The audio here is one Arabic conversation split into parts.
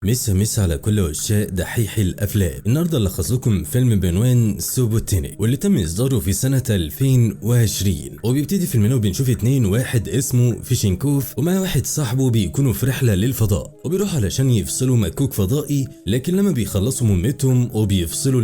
مسا على كل عشاق دحيح الافلام. النهارده لخص لكم فيلم بعنوان سوبوتينيك واللي تم اصداره في سنه 2020. وبيبتدي فيلمنا وبنشوف واحد اسمه فيشنكوف ومع واحد صاحبه بيكونوا في رحله للفضاء وبيروحوا علشان يفصلوا مكوك فضائي، لكن لما بيخلصوا مهمتهم وبيفصلوا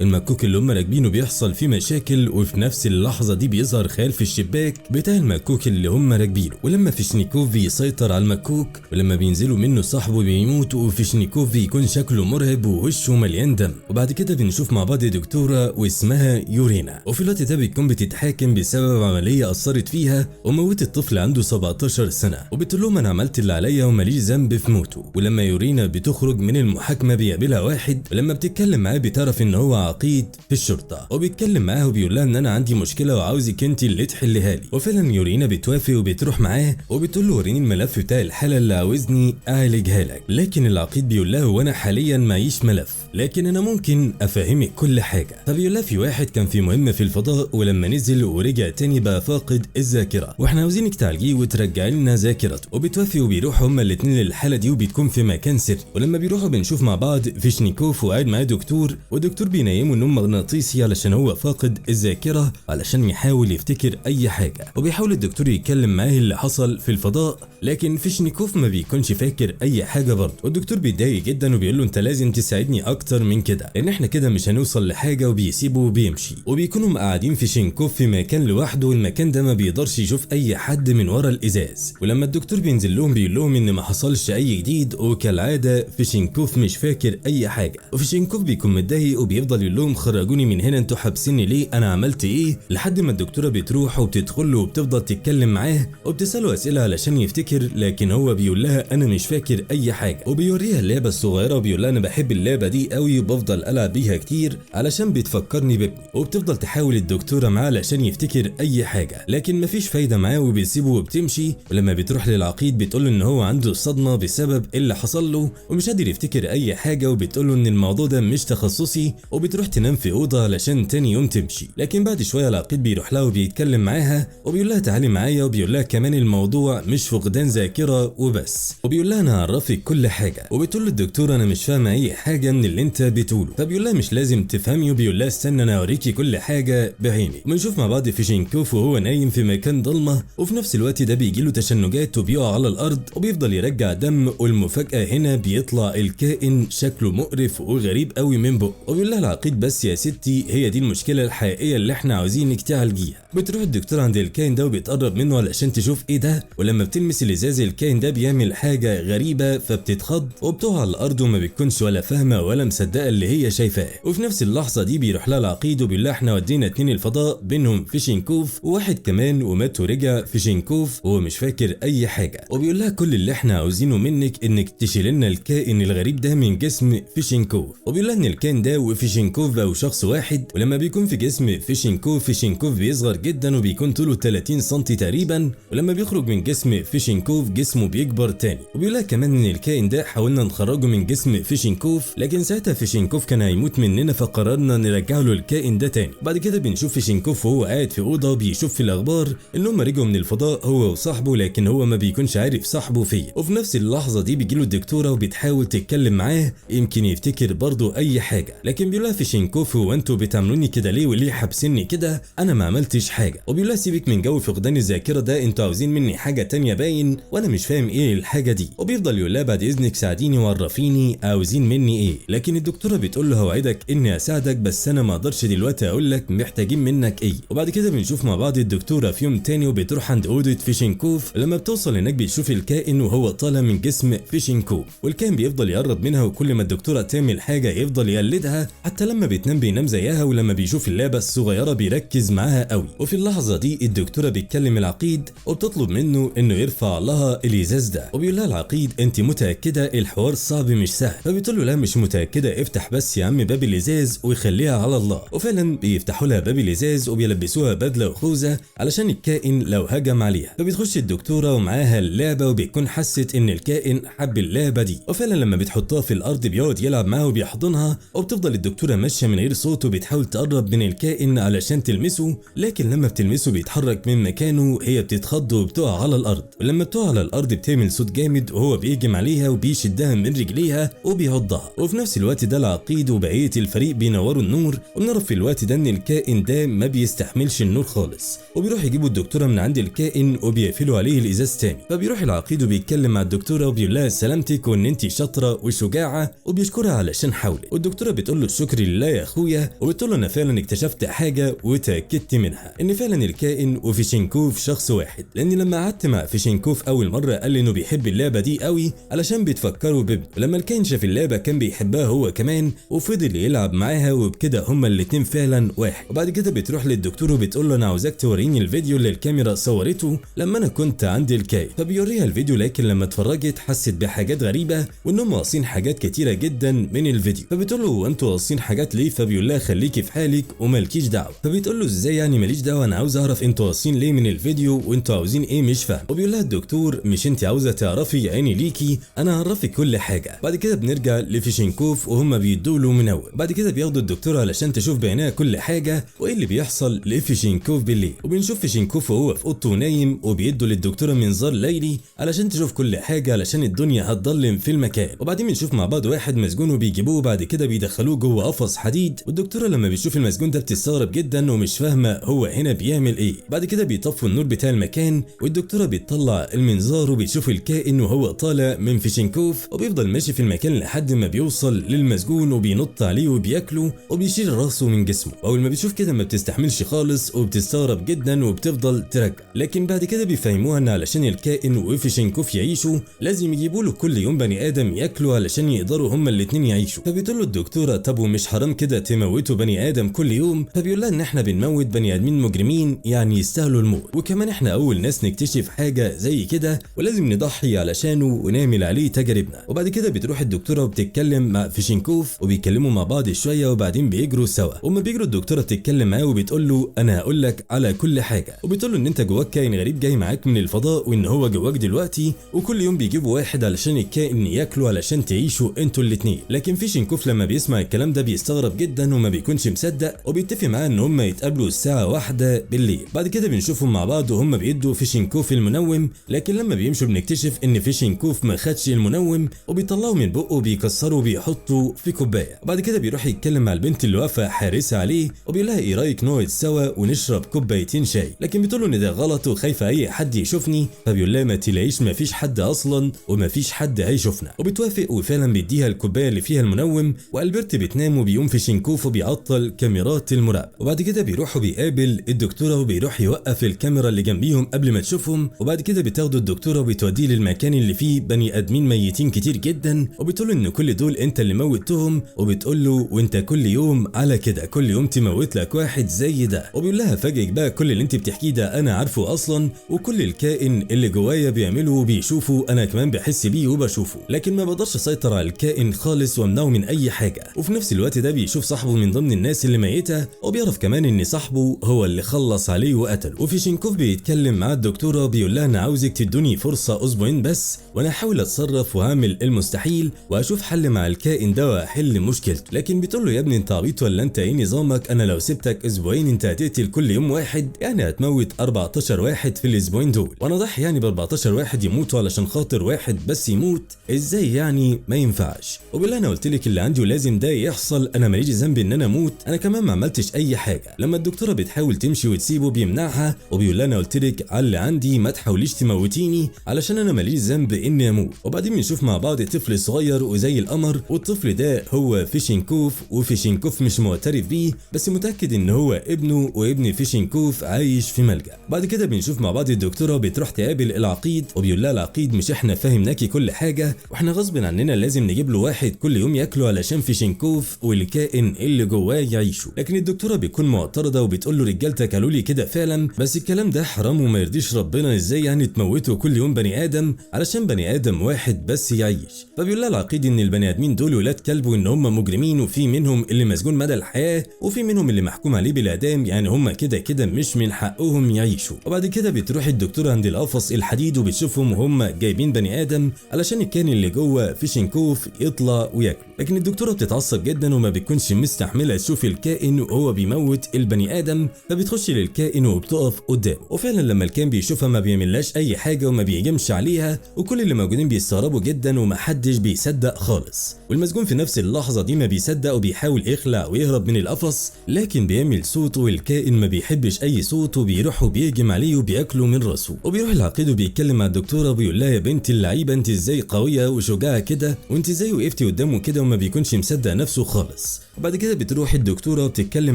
المكوك اللي هم راكبينه بيحصل فيه مشاكل، وفي نفس اللحظه دي بيظهر خيال في الشباك بتاع المكوك اللي هم راكبينه. ولما فيشنكوف بيسيطر على المكوك ولما بينزلوا منه صاحبه بيموت، وفيشنيكوف بيكون شكله مرعب ووشه مليان دم. وبعد كده بنشوف مع بعض دكتوره واسمها يورينا، وفي الوقت ده بتكون بتتحاكم بسبب عمليه اثرت فيها وموتت طفل عنده 17 سنه، وبتقول لهم انا عملت اللي عليا وماليش ذنب في موته. ولما يورينا بتخرج من المحاكمه بيقابلها واحد، ولما بتتكلم معاه بتعرف ان هو عقيد في الشرطه، وبيتكلم معاه وبيقول لها ان انا عندي مشكله وعاوزك انت اللي تحلها لي. وفعلا يورينا بتوافق وبتروح معاه وبتقول له وريني الملف بتاع الحاله اللي عاوزني اعالجها لك. لكن العقيد بيقول له وانا حاليا معيش ملف، لكن انا ممكن افهمك كل حاجه. فبيقول لها في واحد كان في مهمه في الفضاء ولما نزل ورجع تاني بقى فاقد الذاكره، واحنا عاوزينك تعالجيه وترجعي لنا ذاكرته. وبتوافق وبيروحوا هما الاثنين للحاله دي وبتكون في مكان سري. ولما بيروحوا بنشوف مع بعض فيشنيكوف وقاعد معاه دكتور، والدكتور بينيمه نوم مغناطيسي علشان هو فاقد الذاكره علشان يحاول يفتكر اي حاجه. وبيحاول الدكتور يتكلم معاه اللي حصل في الفضاء، لكن فيشنيكوف ما بيكونش فاكر اي حاجه برضه. والدكتور بيتضايق جدا وبيقول له انت لازم تساعدني اكتر من كده لان احنا كده مش هنوصل لحاجه، وبيسيبه وبيمشي. وبيكونوا قاعدين فيشنكوف في مكان لوحده، والمكان ده ما بيقدرش يشوف اي حد من ورا الازاز. ولما الدكتور بينزل لهم بيقول لهم ان ما حصلش اي جديد، وكالعاده فيشنكوف مش فاكر اي حاجه. وفيشنكوف بيكون متضايق وبيفضل يقول لهم خرجوني من هنا، انتوا حابسيني ليه؟ انا عملت ايه؟ لحد ما الدكتوره بتروح وبتدخل له وبتفضل تتكلم معاه وبتساله اسئله علشان يفتكر، لكن هو بيقول لها انا مش فاكر اي حاجه. وبيوريها اللعبه الصغيره وبيقول لها انا بحب اللعبه دي قوي وبفضل العب بيها كتير علشان بتفكرني بابني. وبتفضل تحاول الدكتوره معاه علشان يفتكر اي حاجه، لكن مفيش فايده معاه وبيسيبه وبتمشي. ولما بتروح للعقيد بتقول له ان هو عنده صدمه بسبب اللي حصل له ومش قادر يفتكر اي حاجه، وبتقول له ان الموضوع ده مش تخصصي، وبتروح تنام في اوضه علشان تاني يوم تمشي. لكن بعد شويه العقيد بيروح لها وبيتكلم معاها وبيقول لها تعالي معايا، وبيقول لها كمان الموضوع مش فقدان ذاكره وبس، وبيقول لها انا هعرفك كل حاجه. وبتقول للدكتور انا مش فاهمه اي حاجه من اللي انت بتقوله. فبيقول لها مش لازم تفهمي، وبيقول لها استنى انا اوريكي كل حاجه بعيني. بنشوف مع بعض فيشنكوف وهو نايم في مكان ضلمه، وفي نفس الوقت ده بيجي له تشنجات وبيقع على الارض وبيفضل يرجع دم. والمفاجاه هنا بيطلع الكائن شكله مقرف وغريب قوي من بقه، وبيقول لها العقيد بس يا ستي هي دي المشكله الحقيقيه اللي احنا عاوزينك تعالجيها. بتروح الدكتور عند الكائن ده وبتقرب منه علشان تشوف ايه ده، ولما بتلمس الازاز الكائن ده بيعمل حاجه غريبه فبتتخض وبتقع على الارض وما بتكونش ولا فاهمه ولا مصدقه اللي هي شايفاه. وفي نفس اللحظه دي بيروح لها العقيد وبيقول لها احنا ودينا 2 الفضاء بينهم فيشنكوف وواحد كمان ومات ورجع فيشنكوف وهو مش فاكر اي حاجه. وبيقول لها كل اللي احنا عاوزينه منك انك تشيل لنا الكائن الغريب ده من جسم فيشنكوف. وبيقول لها ان الكائن ده وفيشنكوف بقوا شخص واحد، ولما بيكون في جسم فيشنكوف بيصغر جدا وبيكون طوله 30 سم تقريبا، ولما بيخرج من جسم فيشنكوف جسمه بيكبر تاني. وبيقول لها كمان ان الكائن ده حاولنا نخرجه من جسم فيشنكوف، لكن ساعتها فيشنكوف كان هيموت مننا فقررنا نرجع له الكائن ده تاني. بعد كده بنشوف فيشنكوف وهو قاعد في اوضه وبيشوف في الاخبار ان هم رجعوا من الفضاء هو وصاحبه، لكن هو ما بيكونش عارف صاحبه فين. وفي نفس اللحظه دي بيجي له الدكتوره وبتحاول تتكلم معاه يمكن يفتكر برضه اي حاجه، لكن بيقول لها فيشنكوف هو انتوا بتعاملوني كده ليه وليه حابسيني كده؟ انا ما عملتش حاجه. وبيقول لها سيبك من جو فقدان الذاكره ده، انتوا عاوزين مني حاجه تانية باين وانا مش فاهم ايه الحاجه دي. وبيفضل يقول لها بعد اذنك ساعديني وعرفيني عاوزين مني ايه، لكن الدكتوره بتقول له هوعدك اني اساعدك بس انا ما اقدرش دلوقتي اقول لك محتاجين منك ايه. وبعد كده بنشوف مع بعض الدكتوره في يوم تاني وبتروح عند اوضه فيشنكوف. لما بتوصل هناك بتشوف الكائن وهو طالع من جسم فيشنكوف، والكائن بيفضل يقرب منها وكل ما الدكتوره تعمل حاجه يفضل يقلدها، حتى لما بتنام بينام زيها، ولما بيشوف اللعبه الصغيره بيركز معاها قوي. وفي اللحظه دي الدكتوره بتكلم العقيد وبتطلب منه انه يرفع لها الازاز ده، وبيقول لها العقيد انت متاكده الحوار صعب مش سهل؟ فبتقول له لا مش متاكده، افتح بس يا عم باب الازاز ويخليها على الله. وفعلا بيفتحوا لها باب الازاز وبيلبسوها بدله وخوذه علشان الكائن لو هجم عليها. فبتخش الدكتوره ومعاها اللعبه وبتكون حست ان الكائن حب اللعبه دي، وفعلا لما بتحطها في الارض بيقعد يلعب معاها وبيحضنها. وبتفضل الدكتوره ماشيه من غير صوت وبتحاول تقرب من الكائن علشان تلمسه، لكن لما بتلمسه بيتحرك من مكانه، هي بتتخض وبتقع على الارض. ولما بتقع على الارض بتعمل صوت جامد وهو بيهجم عليها بيشدها من رجليها وبيعضها. وفي نفس الوقت ده العقيد وبقيه الفريق بينوروا النور، وبنعرف في الوقت ده ان الكائن ده ما بيستحملش النور خالص، وبيروح يجيبوا الدكتوره من عند الكائن وبيقفلوا عليه الازاز تاني. فبيروح العقيد وبيتكلم مع الدكتوره وبيقول لها سلامتك وان انت شاطره وشجاعه، وبيشكرها علشان حاولت. والدكتوره بتقول له الشكر لله يا اخويا، وبتقول له انا فعلا اكتشفت حاجه وتاكدت منها ان فعلا الكائن وفيشنكوف شخص واحد، لان لما قعدت مع فيشنكوف اول مره قال لي انه بيحب اللعبه دي قوي علشان بتفكروا بابنه، ولما الكائن شاف اللعبه كان بيحبها هو كمان وفضل يلعب معاها، وبكده هما الاتنين فعلا واحد. وبعد كده بتروح للدكتور وبتقول له انا عاوزاك توريني الفيديو اللي الكاميرا صورته لما انا كنت عند الكائن. فبيوريها الفيديو، لكن لما اتفرجت حست بحاجات غريبه وانهم قاصين حاجات كتيره جدا من الفيديو. فبتقول له هو انتوا قاصين حاجات ليه؟ فبيقول لها خليكي في حالك ومالكيش دعوه. فبتقول له ازاي يعني ماليش دعوه؟ انا عاوز اعرف انتوا قاصين ليه من الفيديو وانتوا عاوزين ايه، مش فاهم. وبيقول لها الدكتور مش انت عاوزه تعرفي عيني ليكي، انا هعرفك كل حاجه. بعد كده بنرجع لفيشنكوف وهم بيدوا له منوم. بعد كده بياخدوا الدكتوره علشان تشوف بعينها كل حاجه وايه اللي بيحصل لفيشنكوف بالليل. وبنشوف فيشنكوف وهو في اوضته نايم، وبيدوا للدكتوره منظار ليلي علشان تشوف كل حاجه علشان الدنيا هتضلم في المكان. وبعدين بنشوف مع بعض واحد مسجون وبيجيبوه، بعد كده بيدخلوه جوه قفص حديد، والدكتوره لما بتشوف المسجون ده بتستغرب جدا ومش فاهمه هو هنا بيعمل ايه. بعد كده بيطفوا النور بتاع المكان، والدكتوره بتطلع المنظار وبتشوف الكائن وهو طالع من فيشنكوف، وبيفضل ماشي في المكان لحد ما بيوصل للمسجون وبينط عليه وبياكله وبيشيل راسه من جسمه. اول ما بتشوف كده ما بتستحملش خالص وبتستغرب جدا وبتفضل ترجع، لكن بعد كده بيفهموها ان علشان الكائن وفيشنكوف يعيشوا لازم يجيبوا له كل يوم بني ادم ياكله علشان يقدروا هما الاتنين يعيشوا. فبتقول له الدكتوره طب ومش حرام كده تموتوا بني ادم كل يوم؟ فبيقول لها ان احنا بنموت بني ادمين مجرمين يعني يستاهلوا الموت، وكمان احنا اول ناس نكتشف حاجه زي كده ولازم نضحي علشانه ونعمل عليه تجاربنا. وبعد كده بتروح الدكتوره وبتتكلم مع فيشنكوف وبيتكلموا مع بعض شويه، وبعدين بيجروا سوا. وما بيجروا الدكتوره بتتكلم معاه وبتقول له انا هقول لك على كل حاجه، وبتقول له ان انت جواك كائن غريب جاي معاك من الفضاء، وان هو جواك دلوقتي وكل يوم بيجيبوا واحد علشان الكائن ياكله علشان تعيشوا انتوا الاتنين. لكن فيشنكوف لما بيسمع الكلام ده بيستغرب جدا وما بيكونش مصدق، وبيتفق معاه ان هم يتقابلوا الساعه 1 بالليل. بعد كده بنشوفهم مع بعض وهم بيدوا فيشنكوف المنوم، لكن لما بيمشوا بنكتشف ان فيشنكوف ما خدش المنوم وبيطلعوا من بقه وبيكسروا وبيحطوا في كوبايه. بعد كده بيروح يتكلم مع البنت اللي واقفه حارسه عليه وبيقول لها ايه رايك نقعد سوا ونشرب كوبايتين شاي؟ لكن بتقول له ان ده غلط وخايفه اي حد يشوفني. فبيقول لها ما تلاقيش ما فيش حد اصلا وما فيش حد هيشوفنا، وبتوافق وفعلا بيديها الكوبايه اللي فيها المنوم. والبرت بتنام وبيقوم فيشنكوف وبيعطل كاميرات المراقبه. وبعد كده بيروح وبيقابل الدكتوره وبيروح يوقف الكاميرا اللي جنبيهم قبل ما تشوفهم. وبعد كده بتاخده الدكتوره وبتوديه للمكان اللي فيه بني ادمين ميتين كتير جدا، وبتقول له ان كل دول انت اللي موتهم، وبتقول له وانت كل يوم على كده كل يوم تموت لك واحد زي ده. وبيقول لها فاجئك بقى كل اللي انت بتحكيه ده انا عارفه اصلا، وكل الكائن اللي جوايا بيعمله وبيشوفه انا كمان بحس بيه وبشوفه، لكن ما بقدرش اسيطر على الكائن خالص وامنعه من اي حاجه. وفي نفس الوقت ده بيشوف صاحبه من ضمن الناس اللي ميته، وبيعرف كمان ان صاحبه هو اللي خلص عليه وقتله. وفيشنكوف بيتكلم مع الدكتوره بيقول لها انا عاوزك تدوني فرصه اسبوعين بس، وانا هحاول اتصرف وهعمل المستحيل واشوف حل مع الكائن ده واحل مشكلته. لكن بتقول له يا ابني انت عبيط ولا انت ايه نظامك؟ انا لو سبتك اسبوعين انت هتقتل كل يوم واحد، يعني هتموت 14 واحد في الاسبوعين دول، وانا ضحي يعني ب 14 واحد يموتوا علشان خاطر واحد بس يموت؟ ازاي يعني؟ ما ينفعش. وبالله انا قلت لك اللي عندي ولازم ده يحصل، انا ماليش ذنب ان انا اموت، انا كمان ما عملتش اي حاجه. لما الدكتوره بتحاول تمشي وتسيبه بيمنعها وبيقول لها انا قلت لك على اللي عندي، ما تحاوليش تموتيني علشان انا ماليش ذنب اني اموت. وبعدين بنشوف مع بعض طفل صغير وزي القمر، والطفل ده هو فيشنكوف، وفيشنكوف مش معترف بيه بس متاكد ان هو ابنه، وابن فيشنكوف عايش في ملجأ. بعد كده بنشوف مع بعض الدكتوره بتروح تقابل العقيد وبيقول لها العقيد مش احنا فاهمناكي كل حاجه، واحنا غصب عننا لازم نجيب له واحد كل يوم ياكله علشان فيشنكوف والكائن اللي جواه يعيشوا. لكن الدكتوره بتكون معترضه وبتقول له رجالتك قالوا لي كده فعلا، بس الكلام ده حرام وما يرضيش ربنا، ازاي يعني تموتوا كل يوم بني ادم علشان بني ادم واحد بس يعيش؟ فبيقول لها العقيد ان البني ادمين دول ولاد كلب وان هم مجرمين، وفي منهم اللي مسجون مدى الحياه وفي منهم اللي محكوم عليه بالاعدام، يعني هم كده كده مش من حقهم يعيشوا. وبعد كده بتروح الدكتوره عند القفص الحديد وبتشوفهم وهم جايبين بني ادم علشان الكائن اللي جوه فيشنكوف يطلع وياكله. لكن الدكتوره بتتعصب جدا وما بتكونش مستحمله تشوف الكائن وهو بيموت البني ادم، فبتخش للكائن وبتقف قدامه. وفعلا لما الكائن بيشوفها ما بيعملهاش اي حاجه وما بيهجمش عليها، وكل اللي موجودين بيستغربوا جدا ومحدش بيصدق خالص. والمسجون في نفس اللحظة دي ما بيصدق وبيحاول يخلع ويهرب من القفص، لكن بيعمل صوت والكائن ما بيحبش اي صوت وبيروح وبيهجم عليه وبياكله من راسه. وبيروح العقيد وبيتكلم مع الدكتوره وبيقول لها يا بنت اللعيبه انت ازاي قويه وشجاعه كده، وانت ازاي وقفتي قدامه كده وما بيكونش مصدق نفسه خالص. وبعد كده بتروح الدكتوره وبتتكلم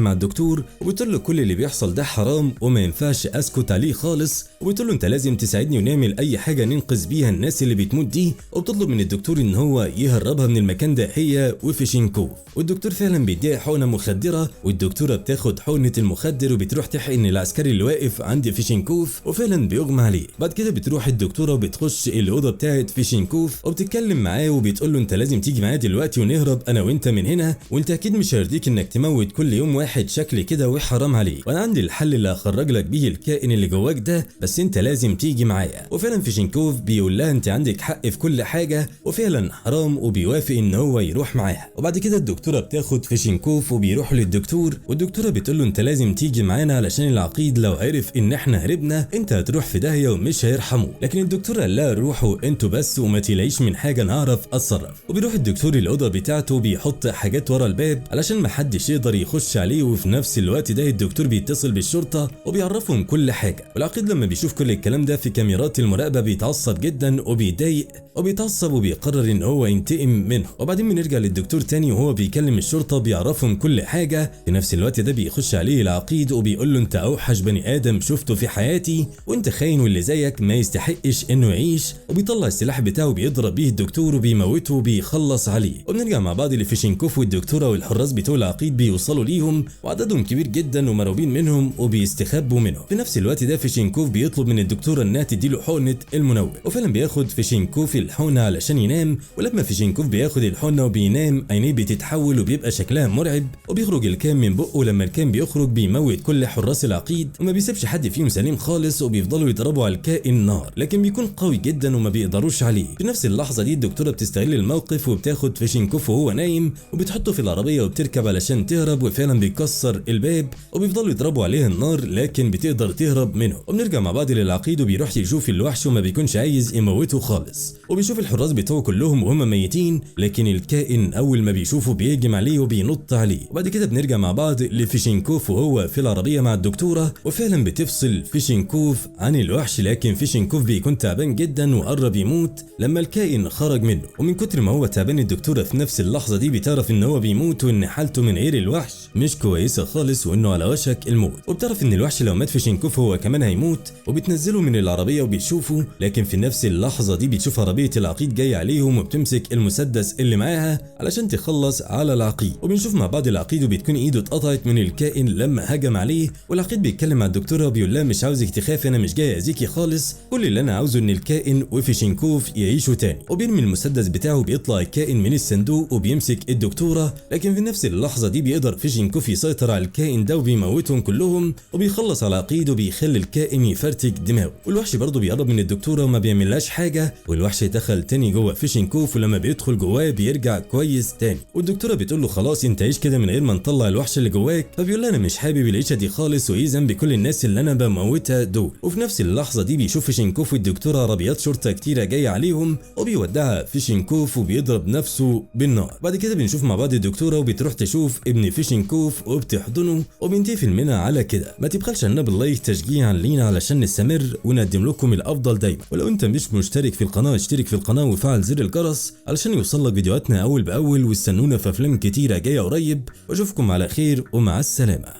مع الدكتور وبتقول له كل اللي بيحصل ده حرام وما ينفعش اسكت عليه خالص، وبتقول له انت لازم تساعدني ونعمل اي حاجه ننقذ بيها الناس اللي بتموت دي. وبتطلب من الدكتور ان هو يهربها من المكان ده هي وفيشنكوف. والدكتور فعلا بيديها حقنه مخدره، والدكتوره بتاخد حقنه المخدر وبتروح تحقن العسكري اللي واقف عند فيشنكوف وفعلا بيغمى عليه. بعد كده بتروح الدكتوره وبتخش الاوضه بتاعه فيشنكوف وبتتكلم معاه وبتقول له انت لازم تيجي معايا دلوقتي ونهرب انا وانت من هنا، وانت اكيد مش هيرضيك انك تموت كل يوم واحد شكل كده وحرام عليك، وانا عندي الحل اللي هخرج لك بيه الكائن اللي جواك ده، بس انت لازم تيجي معايا. وفعلا فيشنكوف بيقول لها انت عندك حق في كل حاجه، وفعلا حرام وبيوافق ان هو يروح معاها. وبعد كده الدكتوره بتاخد فيشنكوف وبيروحوا للدكتور، والدكتوره بتقول له انت لازم تيجي معانا علشان العقيد لو عرف ان احنا هربنا انت هتروح في داهيه ومش هيرحموه. لكن الدكتور قال لها روحوا انتوا بس وما تلاقيش من حاجه نعرف اتصرف. وبيروح الدكتور الاوضه بتاعته وبيحط حاجات ورا الباب علشان ما حدش يقدر يخش عليه، وفي نفس الوقت ده الدكتور بيتصل بالشرطه وبيعرفهم كل حاجه. والعقيد لما بيشوف كل الكلام ده في كاميرات المراقبه بيتعصب جدا وبيتضايق وبيتعصب وبيقرر ان هو ينتقم منه. وبعدين بنرجع للدكتور تاني وهو بيكلم الشرطه بيعرفهم كل حاجه. في نفس الوقت ده بيخش عليه العقيد وبيقول له انت اوحش بني ادم شفته في حياتي، وانت خاين واللي زيك ما يستحقش انه يعيش. وبيطلع السلاح بتاعه بيضرب بيه الدكتور وبيموته وبيخلص عليه. وبنرجع مع بعض لفيشنكوف والدكتوره والحراس بتوع العقيد بيوصلوا ليهم وعددهم كبير جدا ومرعوبين منهم وبيستخبوا منهم. في نفس الوقت ده فيشنكوف بيطلب من الدكتوره انها تديله حقنه المنوم، وفعلا بياخد فيشنكوف الحقنه علشان ينام. ولما فيشنكوف بياخد الحقنه وبينام عينيه بتتحول وبيبقى شكلها مرعب، وبيخرج الكام من بقه. ولما الكام بيخرج بيموت كل حراس العقيد وما بيسيبش حد فيهم سليم خالص، وبيفضلوا يضربوا على الكائن نار لكن بيكون قوي جدا وما بيقدروش عليه. في نفس اللحظه دي الدكتوره بتستغل الموقف وبتاخد فيشنكوف وهو نايم وبتحطه في العربيه وبتركب علشان تهرب، وفعلا بيكسر الباب وبيفضلوا يضربوا عليها النار لكن بتقدر تهرب منه. وبنرجع مع بعض للعقيد وبيروح يشوف الوحش وما بيكونش عايز يموته خالص، وبيشوف الحراس بتوعه كلهم وهم ميتين، لكن الكائن اول ما بيشوفه بيهجم عليه وبينط عليه. وبعد كده بنرجع مع بعض لفيشنكوف وهو في العربيه مع الدكتوره، وفعلا بتفصل فيشنكوف عن الوحش، لكن فيشنكوف بيكون تعبان جدا وقرب يموت لما الكائن خرج منه. ومن كتر ما هو تعبان الدكتوره في نفس اللحظه دي بتعرف ان هو بيموت وان حالته من غير الوحش مش كويسه خالص وانه على وشك الموت. وبتعرف ان الوحش لو مات فيشنكوف هو كمان هيموت، وبتنزله من العربيه وبتشوفه. لكن في نفس اللحظه دي بتشوف عربيه العقيد جايه عليهم وبتمسك المسدس اللي معاها علشان تخلص على العقيد. وبنشوف مع بعض العقيد وبتكون ايده اتقطعت من الكائن لما هجم عليه. والعقيد بيتكلم مع الدكتوره وبيقول لها مش عاوزك تخافي، انا مش جاي اذيكي خالص، كل اللي انا عاوزه ان الكائن وفيشنكوف يعيشوا تاني. وبيرمي المسدس بتاعه وبيطلع الكائن من الصندوق وبيمسك الدكتوره، لكن في نفس اللحظه دي بيقدر فيشنكوف يسيطر على الكائن ده وبيموتهم كلهم وبيخلص على العقيد وبيخلي الكائن يفرتك دماغه. والوحش برضه بيقرب من الدكتوره وما بيعملهاش حاجه، والوحش دخل تاني جوه فيشنكوف ولما بيدخل جواه بيرجع كويس تاني. والدكتوره بتقول له خلاص انت عيش كده من غير ما نطلع الوحش اللي جواك، فبيقول لها انا مش حابب العيشه دي خالص وايه ذنب كل الناس اللي انا بموتها دول. وفي نفس اللحظه دي بيشوف فيشنكوف والدكتوره عربيات شرطه كتيره جايه عليهم وبيودعها فيشنكوف وبيضرب نفسه بالنار. بعد كده بنشوف مع بعض الدكتوره وبتروح تشوف ابن فيشنكوف وبتحضنه، وبينتهي فيلمنا على كده. ما تبخلش علينا باللايك تشجيعا لينا علشان نستمر ونقدم لكم الافضل دايما. ولو انت مش مشترك في القناه اشترك في القناه وفعل زر الجرس علشان يوصلك فيديوهاتنا اول باول، واستنونا في افلام كتيره جايه قريب. واشوفكم على خير ومع السلامه.